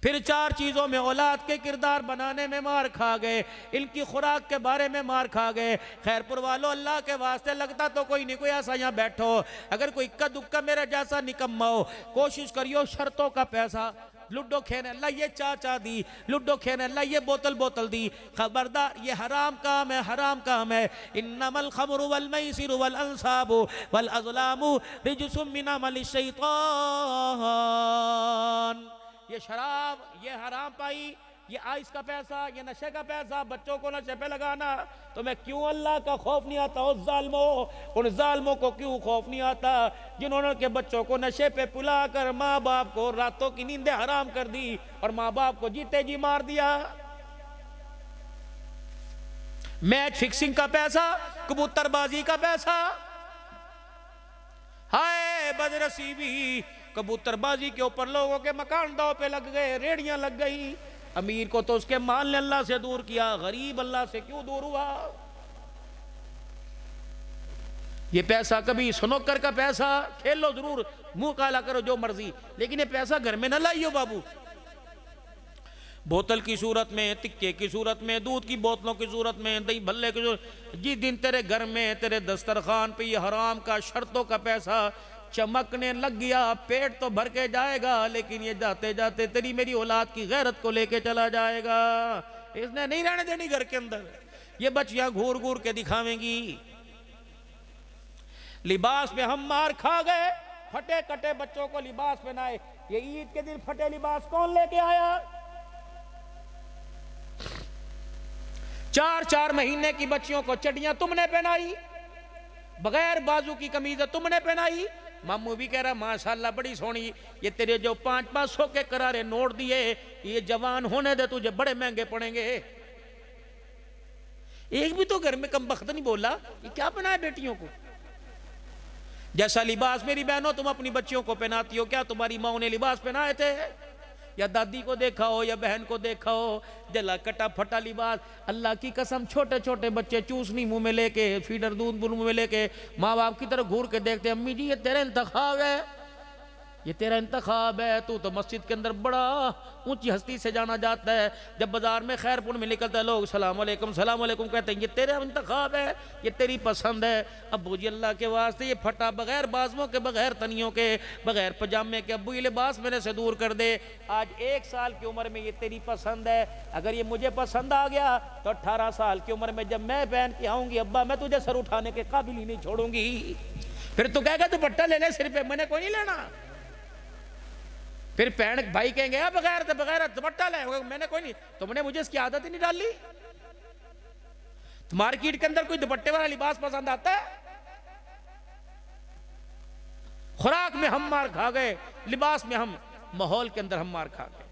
फिर 4 चीज़ों में औलाद के किरदार बनाने में मार खा गए, इनकी खुराक के बारे में मार खा गए। खैरपुर वालों, अल्लाह के वास्ते लगता तो कोई नहीं कोई ऐसा यहाँ बैठो, अगर कोई इक्का दुक्का मेरा जैसा निकम्मा हो, कोशिश करियो शर्तों का पैसा, लुडो खेने अल्लाह ये चा दी, लुडो खेने अल्लाह ये बोतल दी, खबरदार ये हराम काम है, हराम काम है। इन्नमल खमरु वल मैसिरु वल अंसाबु वल अज़लामु रिजसुम मिन अमलि शैतान। ये शराब, ये हराम पाई, ये आइस का पैसा, ये नशे का पैसा, बच्चों को नशे पे लगाना, तो मैं क्यों अल्लाह का खौफ नहीं आता उस जालिमों, उन जालिमों को क्यों खौफ नहीं आता जिन्होंने के बच्चों को नशे पे पिला कर माँ बाप को रातों की नींदें हराम कर दी और माँ बाप को जीते जी मार दिया। मैच फिक्सिंग का पैसा, कबूतरबाजी का पैसा, हाय बदनसीबी, कबूतरबाजी के ऊपर लोगों के मकान दाव पे लग गए, रेड़ियां लग गई। अमीर को तो उसके माल ने अल्लाह से दूर किया, गरीब अल्लाह से क्यों दूर हुआ? ये पैसा कभी स्नूकर का पैसा खेल लो जरूर, मुंह काला करो जो मर्जी, लेकिन ये पैसा घर में ना लाइयो बाबू। बोतल की सूरत में, टिक्के की सूरत में, दूध की बोतलों की सूरत में, दही भल्ले की सूरत, जिस दिन तेरे घर में तेरे दस्तरखान पे ये हराम का शर्तों का पैसा चमकने लग गया, पेट तो भर के जाएगा, लेकिन ये जाते जाते तेरी मेरी औलाद की गैरत को लेके चला जाएगा। इसने नहीं रहने देनी घर के अंदर, ये बच्चियां घूर घूर के दिखावेंगी। लिबास में हम मार खा गए, फटे कटे बच्चों को लिबास पहनाए। ये ईद के दिन फटे लिबास कौन लेके आया? 4-4 महीने की बच्चियों को चड्डियां तुमने पहनाई, बगैर बाजू की कमीज तुमने पहनाई। मामू भी कह रहा माशाल्लाह बड़ी सोहनी, ये तेरे जो 500-500 के करारे नोट दिए, ये जवान होने दे तुझे बड़े महंगे पड़ेंगे। एक भी तो घर में कम बख्त नहीं बोला ये क्या पहना है बेटियों को? जैसा लिबास मेरी बहनों तुम अपनी बच्चियों को पहनाती हो, क्या तुम्हारी माओ ने लिबास पहनाए थे? या दादी को देखा हो या बहन को देखा हो, जला कटा फटा लिबास। अल्लाह की कसम, छोटे छोटे बच्चे चूसनी मुंह में लेके, फीडर दूध मुंह में लेके माँ बाप की तरफ घूर के देखते, अम्मी जी ये तेरा इंतखाब है, ये तेरा इंतखाब है, तू तो मस्जिद के अंदर बड़ा ऊंची हस्ती से जाना जाता है, जब बाजार में खैरपुर में निकलता है लोग सलाम अलैकुम कहते हैं, ये तेरा इंतखाब है, ये तेरी पसंद है। अब्बू जी अल्लाह के वास्ते ये फटा बगैर बाजुओं के, बगैर तनियों के, बगैर पजामे के, अब्बू ये लिबास मेरे से दूर कर दे। आज 1 साल की उम्र में ये तेरी पसंद है, अगर ये मुझे पसंद आ गया तो 18 साल की उम्र में जब मैं पहन के आऊंगी अब्बा मैं तुझे सर उठाने के काबिल ही नहीं छोड़ूंगी। फिर तू कहेगा दुपट्टा ले ले सिर पे, मैंने कोई नहीं लेना। फिर पहन भाई कहेंगे बगैर दुपट्टा ले, मैंने कोई नहीं, तुमने मुझे इसकी आदत ही नहीं डाली। तो मार्केट के अंदर कोई दुपट्टे वाला लिबास पसंद आता है? खुराक में हम मार खा गए, लिबास में हम, माहौल के अंदर हम मार खा गए।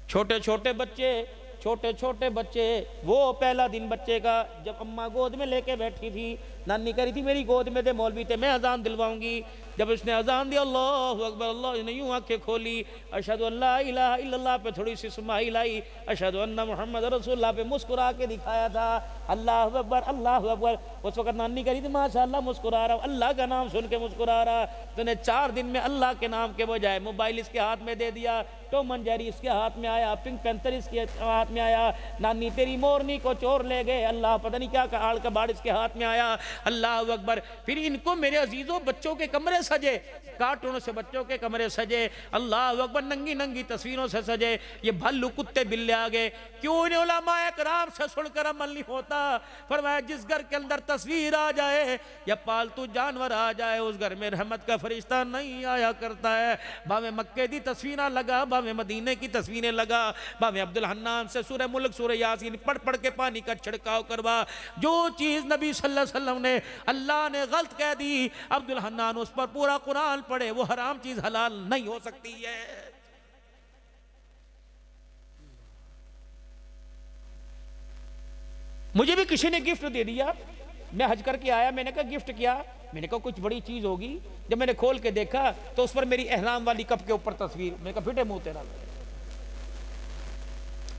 छोटे छोटे बच्चे, वो पहला दिन बच्चे का जब अम्मा गोद में लेके बैठी थी, नानी कह रही थी मेरी गोद में दे, मौलवी थे मैं अजान दिलवाऊंगी। जब उसने अजान दिया अल्लाहु अकबर, अल्लाह ने यूं आंखें खोली, अशहदु अल्ला इलाहा इल्लल्लाह पे थोड़ी सी स्माइल आई, अशहदु अन्ना मुहम्मद रसूलुल्लाह पे मुस्कुरा के दिखाया था, अल्लाहु अकबर अल्लाहु अकबर। उस वक्त नानी कह रही थी माशाअल्लाह मुस्कुरा रहा, अल्लाह का नाम सुन के मुस्कुरा रहा। तूने 4 दिन में अल्लाह के नाम के बजाय मोबाइल इसके हाथ में दे दिया, टॉम एंड जेरी इसके हाथ में आया, पिंक पैंथर इसके हाथ में आया, नानी तेरी मोरनी को चोर ले गए, अल्लाह पता नहीं क्या आड़ का बाड़ इसके हाथ में आया, अल्लाह अकबर। फिर इनको मेरे अजीजों बच्चों के कमरे सजे, कार्टूनों से बच्चों के कमरे सजे, अल्लाह अकबर, नंगी नंगी तस्वीरों से सजे। ये भालू कुत्ते बिल्ले आ गए, क्यों इन्हें उलमाए कराम से सुनकर अमल नहीं होता? फरमाया जिस घर के अंदर तस्वीर आ जाए या पालतू जानवर आ जाए, उस घर में रहमत का फरिश्ता नहीं आया करता है। भावे मक्के की तस्वीरें लगा, भावे मदीने की तस्वीरें लगा, भावे अब्दुल हन्नान से सूरह मुल्क सूरह यासीन पढ़ पढ़ के पानी का छिड़काव करवा। जो चीज नबी सल्लल्लाहु अलैहि वसल्लम ने, अल्लाह ने गलत कह दी, अब्दुल हन्नान उस पर पूरा कुरान पढ़े, वो हराम चीज हलाल नहीं हो सकती है। मुझे भी किसी ने गिफ्ट दे दिया, मैं हज करके आया, मैंने कहा गिफ्ट क्या? मैंने कहा कुछ बड़ी चीज होगी। जब मैंने खोल के देखा तो उस पर मेरी एहराम वाली कप के ऊपर तस्वीर, मैंने कहा फिटे मुंह तेरा।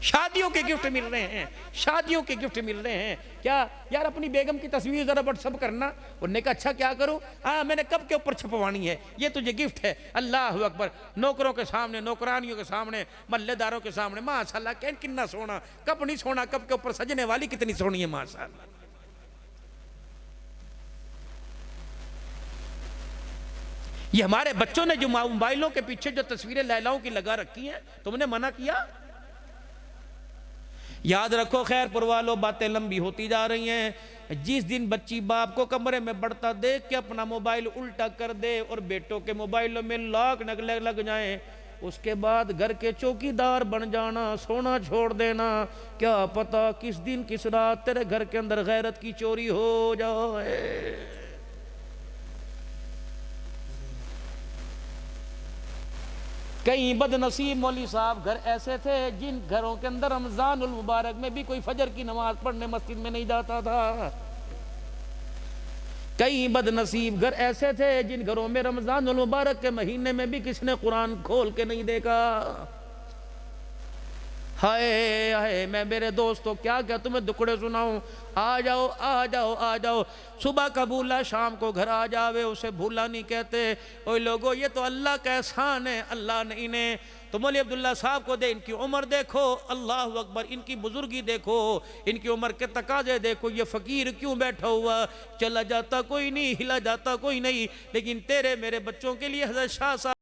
शादियों के गिफ्ट मिल रहे हैं, शादियों के गिफ्ट मिल रहे हैं। क्या यार, अपनी बेगम की तस्वीर जरा व्हाट्सअप करना। उन्होंने कहा अच्छा क्या करूं? हाँ, मैंने कब के ऊपर छपवानी है, ये तुझे गिफ्ट है। अल्लाह अकबर। नौकरों के सामने, नौकरानियों के सामने, मल्लेदारों के सामने, माशाल्लाह कितना सोना, कब नहीं सोना, कब के ऊपर सजने वाली कितनी सोनी है माशाल्लाह। ये हमारे बच्चों ने जो मोबाइलों के पीछे जो तस्वीरें लैलाओं की लगा रखी हैं, तुमने मना किया? याद रखो खैरपुर वालों, बातें लंबी होती जा रही हैं। जिस दिन बच्ची बाप को कमरे में बढ़ता देख के अपना मोबाइल उल्टा कर दे और बेटों के मोबाइलों में लॉक लग जाए, उसके बाद घर के चौकीदार बन जाना, सोना छोड़ देना। क्या पता किस दिन किस रात तेरे घर के अंदर गैरत की चोरी हो जाए। कई बदनसीब मौली साहब घर ऐसे थे जिन घरों के अंदर रमजानुल मुबारक में भी कोई फजर की नमाज पढ़ने मस्जिद में नहीं जाता था। कई बदनसीब घर ऐसे थे जिन घरों में रमजानुल मुबारक के महीने में भी किसी ने कुरान खोल के नहीं देखा। हाय हाय, मैं मेरे दोस्तों क्या क्या तुम्हें दुखड़े सुनाऊं। आ जाओ आ जाओ आ जाओ। सुबह का भूला शाम को घर आ जावे, उसे भूला नहीं कहते। ओए लोगों, ये तो अल्लाह का एहसान है, अल्लाह ने इन्हें तो मौलवी अब्दुल्ला साहब को दे। इनकी उम्र देखो, अल्लाह अकबर, इनकी बुजुर्गी देखो, इनकी उम्र के तकाजे देखो। ये फकीर क्यों बैठा हुआ, चला जाता कोई नहीं, हिला जाता कोई नहीं, लेकिन तेरे मेरे बच्चों के लिए हज़रत शाह साहब,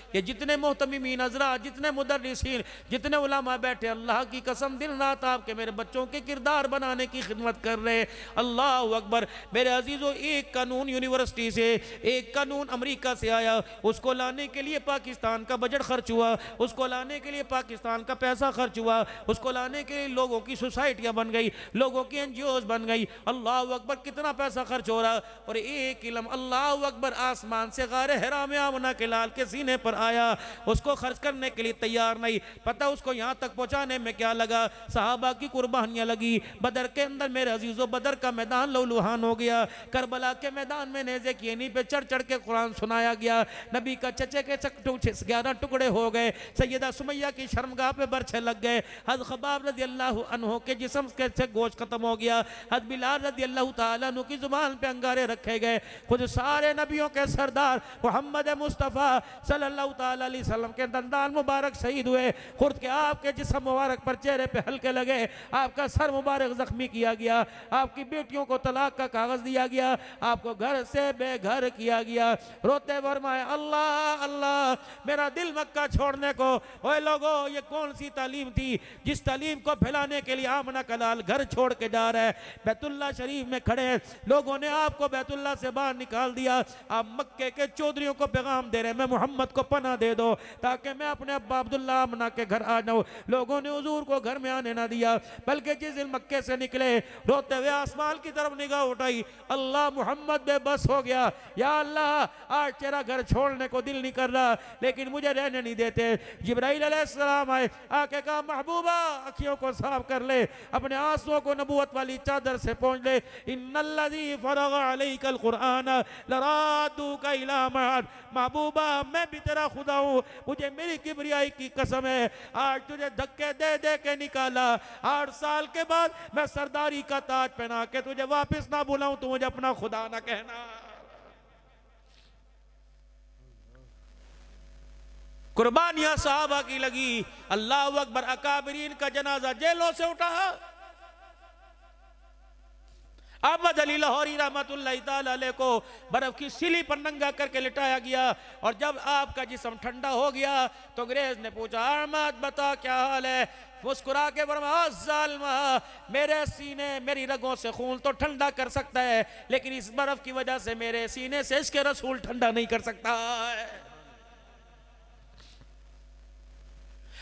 ये जितने मोहतमीमीन हज़रात, जितने मुदर्रिसीन, जितने उलमा बैठे, अल्लाह की कसम दिन रात आपके मेरे बच्चों के किरदार बनाने की खिदमत कर रहे हैं। अल्लाह अकबर। मेरे अजीज़ों, एक कानून यूनिवर्सिटी से, एक कानून अमेरिका से आया, उसको लाने के लिए पाकिस्तान का बजट खर्च हुआ, उसको लाने के लिए पाकिस्तान का पैसा खर्च हुआ, उसको लाने के लिए लोगों की सोसाइटियाँ बन गई, लोगों की NGOs बन गई। अल्लाह अकबर, कितना पैसा खर्च हो रहा। और एक इल्म अल्लाह अकबर आसमान से गारे हिरा में आमना के लाल के सीने पर आया, उसको खर्च करने के लिए तैयार नहीं। पता उसको यहां तक पहुंचाने में क्या लगा? सहाबा की कुर्बानियां लगी। बदर के अंदर मेरे अजीजों, बदर का मैदान लहूलुहान हो गया। करबला के मैदान में नेज़े की एनी पे चढ़ चढ़ के कुरान सुनाया गया। नबी का चचे के 11 टुकड़े हो गए। सैयदा सुमैया की शर्मगाह पे बरछे लग गए। हज़रत खबाब रज़ी अल्लाह अन्हु के जिस्म के से गोश्त खत्म हो गया। हज़रत बिलाल रज़ी अल्लाह तआला अन्हु की जुबान पे अंगारे रखे गए। खुद सारे नबियों के सरदार मोहम्मद मुस्तफ़ा सल्लल्लाहु ताला अलैहि वसल्लम के दंदान मुबारक शहीद हुए। खुद के आपके जिस्म मुबारक पर चेहरे पे हल्के लगे, आपका सर मुबारक जख्मी किया गया, आपकी बेटियों को तलाक का कागज दिया गया, आपको घर से बेघर किया गया। रोते फरमाए अल्लाह अल्लाह, मेरा दिल मक्का छोड़ने को। ओए लोगों, ये कौन सी तालीम थी जिस तालीम को फैलाने के लिए आमना का लाल घर छोड़ के जा रहा है। बैतुल्ला शरीफ में खड़े हैं, लोगों ने आपको बैतुल्ला से बाहर निकाल दिया। आप मक्के के चौधरियों को पैगाम दे रहे हैं, मैं मोहम्मद को पना दे दो ताकि मैं अपने अब्बा अब्दुल्ला आमना के घर आ जाऊं। लोगों ने हुजूर को घर में आने ना दिया, बल्कि जिस दिन मक्के से निकले रोते हुए आसमान की तरफ निगाह उठाई, अल्लाह मोहम्मद बेबस हो गया। या अल्लाह, आज तेरा घर छोड़ने को दिल नहीं कर रहा, लेकिन मुझे रहने नहीं देते। जिब्राइल अलैहिस्सलाम आए, आके कहा महबूबा अखियों को साफ कर ले, अपने आंसुओं को नबूवत वाली चादर से पोंछ ले। इन्नल्लज़ी फरग़ अलैकल कुरआन लरादूका इला मआद। महबूबा, मैं भी तेरा खुदा हूँ, मुझे मेरी किबरियाई की कसम है, आज तुझे धक्के दे दे के निकाला, 8 साल के बाद मैं सरदारी का ताज पहना के तुझे वापस ना बुलाऊं, तू मुझे अपना खुदा ना कहना। कुर्बानियां साहबा की लगी। अल्लाह अकबर। अकाबरीन का जनाजा जेलों से उठा। अहमद अली लाहौरी रहमतुल्लाहि तआला अलैह को बर्फ की सिली पर नंगा करके लिटाया गया, और जब आपका जिस्म ठंडा हो गया तो अंग्रेज ने पूछा, अहमद बता क्या हाल है? मुस्कुरा के फरमाया, जालिमा, मेरे सीने मेरी रगों से खून तो ठंडा कर सकता है, लेकिन इस बर्फ की वजह से मेरे सीने से इसके रसूल ठंडा नहीं कर सकता है।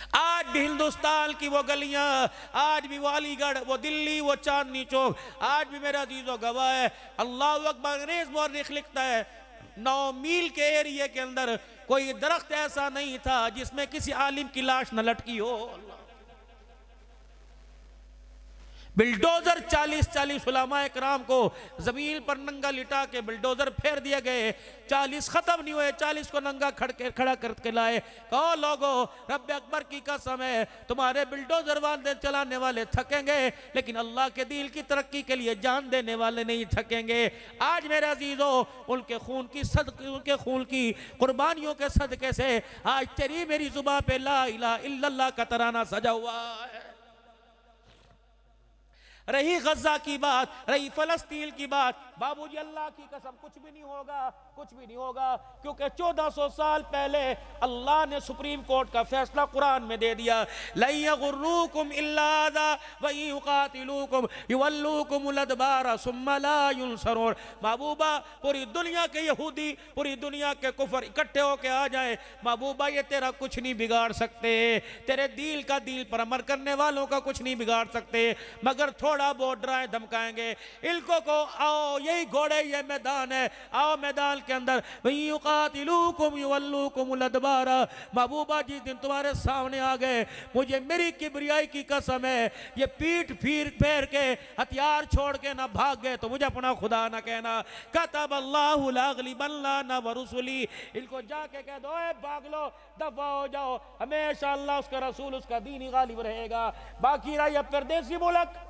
आज भी हिंदुस्तान की वो गलियां, आज भी वो अलीगढ़, वो दिल्ली, वो चांदनी चौक, आज भी मेरा अजीजों गवाह है। अल्लाह अकबर। अंग्रेज मौर्रिख लिखता है, 9 मील के एरिए के अंदर कोई दरख्त ऐसा नहीं था जिसमें किसी आलिम की लाश न लटकी हो। बिल्डोजर 40-40 उलमा कराम को जमीन पर नंगा लिटा के बिल्डोजर फेर दिए गए, 40 खत्म नहीं हुए, 40 को नंगा खड़ा करके लाए। कहो लोगो, रब अकबर की कसम है, तुम्हारे बिल्डोजर वाले चलाने वाले थकेंगे, लेकिन अल्लाह के दिल की तरक्की के लिए जान देने वाले नहीं थकेंगे। आज मेरे अजीजों, उनके खून की कुर्बानियों के सदके से आज तेरी मेरी जुबान पे ला इलाहा इल्लल्लाह का तराना सजा हुआ है। रही गजा की बात, रही फलस्तीन की बात, बाबूजी अल्लाह की कसम कुछ भी नहीं होगा, कुछ भी नहीं होगा, क्योंकि 1400 साल पहले अल्लाह ने सुप्रीम कोर्ट का फैसला कुरान में दे दिया, ला यगुर्रुकुम इल्ला ज़ा व युकातिलुकुम युवल्लुकुमुल अदबार सुम्मा ला युनसरून। महबूबा, पूरी दुनिया के यहूदी, पूरी दुनिया के कुफर इकट्ठे होके आ जाए, महबूबा ये तेरा कुछ नहीं बिगाड़ सकते, तेरे दिल का दिल पर अमर करने वालों का कुछ नहीं बिगाड़ सकते, मगर थोड़ा बहुत डराए धमकाएंगे। इनको को आओ, यही घोड़े, ये मैदान है, आओ मैदान के अंदर, महबूबा जिस दिन तुम्हारे सामने आ गए, मुझे मेरी किबरियाई की कसम है, ये पीठ फेर के हथियार छोड़ के ना भाग गए तो मुझे अपना खुदा ना कहना। कतब अल्लाहु ला अग़लिबन्ना अना व रुसुली। इनको जाके कह दो, भाग लो, दफा हो जाओ, हमेशा अल्लाह उसका रसूल उसका दीन ही गालिब रहेगा। बाकी रही अब परदेसी मुल्क,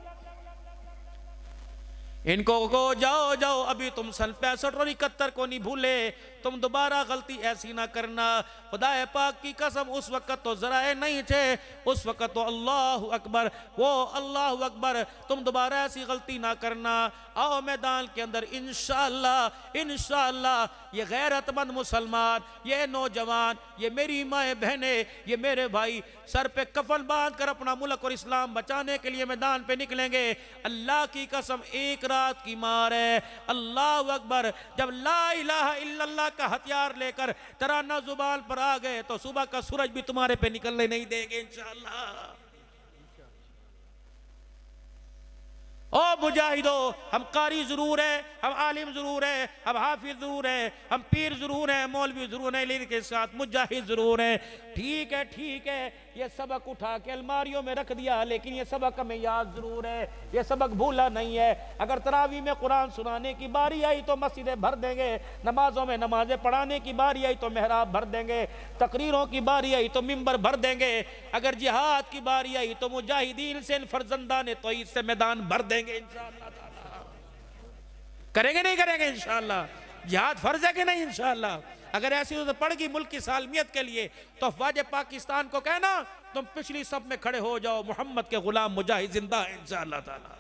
इनको को जाओ जाओ, अभी तुम सन 65 और 71 को नहीं भूले, तुम दोबारा गलती ऐसी ना करना। खुदा पाक की कसम, उस वक्त तो जराए नहीं थे, उस वक्त तो अल्लाह अकबर, वो अल्लाह अकबर, तुम दोबारा ऐसी गलती ना करना। आओ मैदान के अंदर, इंशाअल्लाह इंशाअल्लाह ये गैरतमंद मुसलमान, ये नौजवान, ये मेरी माए बहने, ये मेरे भाई सर पे कफन बांध कर अपना मुल्क और इस्लाम बचाने के लिए मैदान पे निकलेंगे। अल्लाह की कसम, एक रात की मार है, अल्लाह अकबर। जब ला इलाहा इल्लल्लाह का हथियार लेकर तराना जुबान पर आ गए तो सुबह का सूरज भी तुम्हारे पे निकलने नहीं देंगे इंशाअल्लाह। ओ मुजाहिदो, हम कारी जरूर है, हम आलिम जरूर है, हम हाफिज जरूर है, हम पीर जरूर है, मौलवी जरूर है, लेकिन के साथ मुजाहिद जरूर है। ठीक है, ठीक है, ये सबक उठा के अलमारियों में रख दिया, लेकिन ये सबक हमें याद जरूर है, ये सबक भूला नहीं है। अगर तरावी में कुरान सुनाने की बारी आई तो मस्जिदें भर देंगे, नमाजों में नमाजें पढ़ाने की बारी आई तो मेहराब भर देंगे, तकरीरों की बारी आई तो मिंबर भर देंगे, अगर जिहाद की बारी आई तो मुजाहिदीन से फरजंदान तो इससे मैदान भर देंगे इंशाअल्लाह ताला। करेंगे नहीं करेंगे इंशाअल्लाह? जिहाद फर्ज है कि नहीं इंशाअल्लाह? अगर ऐसी तो पड़ गई मुल्क की सालमियत के लिए तो अफवाज पाकिस्तान को कहना तुम पिछली सब में खड़े हो जाओ, मोहम्मद के गुलाम मुजाहिद जिंदा है इंशाअल्लाह ताला।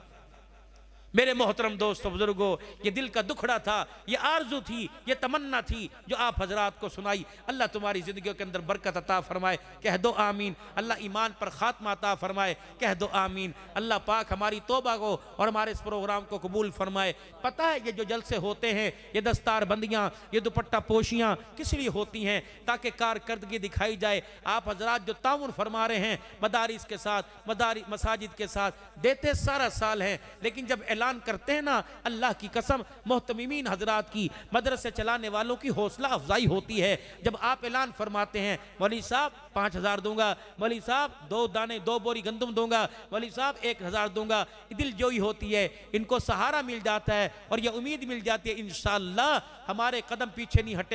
मेरे मोहतरम दोस्तों बुजुर्गों, ये दिल का दुखड़ा था, ये आरजू थी, ये तमन्ना थी जो आप हजरात को सुनाई। अल्लाह तुम्हारी जिंदगियों के अंदर बरकत अता फरमाए, कह दो आमीन। अल्लाह ईमान पर खात्मा अता फरमाए, कह दो आमीन। अल्लाह पाक हमारी तौबा को और हमारे इस प्रोग्राम को कबूल फरमाए। पता है ये जो जलसे होते हैं, ये दस्तार बंदियाँ, ये दुपट्टा पोशियाँ किस लिए होती हैं? ताकि कारकर्दगी दिखाई जाए। आप हजरात जो ताउन फरमा रहे हैं मदारिस के साथ, मसाजिद के साथ, देते सारा साल हैं, लेकिन जब ऐलान करते हैं ना, अल्लाह की कसम मोहतमीमीन हजरात की, मदरसे चलाने वालों की हौसला अफजाई होती है। जब आप ऐलान फरमाते हैं मौलवी साहब 5000 दूंगा, मौलवी साहब 2 दाने 2 बोरी गंदम दूंगा, मौलवी साहब 1000 दूंगा, दिल जोई होती है, इनको सहारा मिल जाता है और यह उम्मीद मिल जाती है इंशाअल्लाह हमारे कदम पीछे नहीं हटेंगे।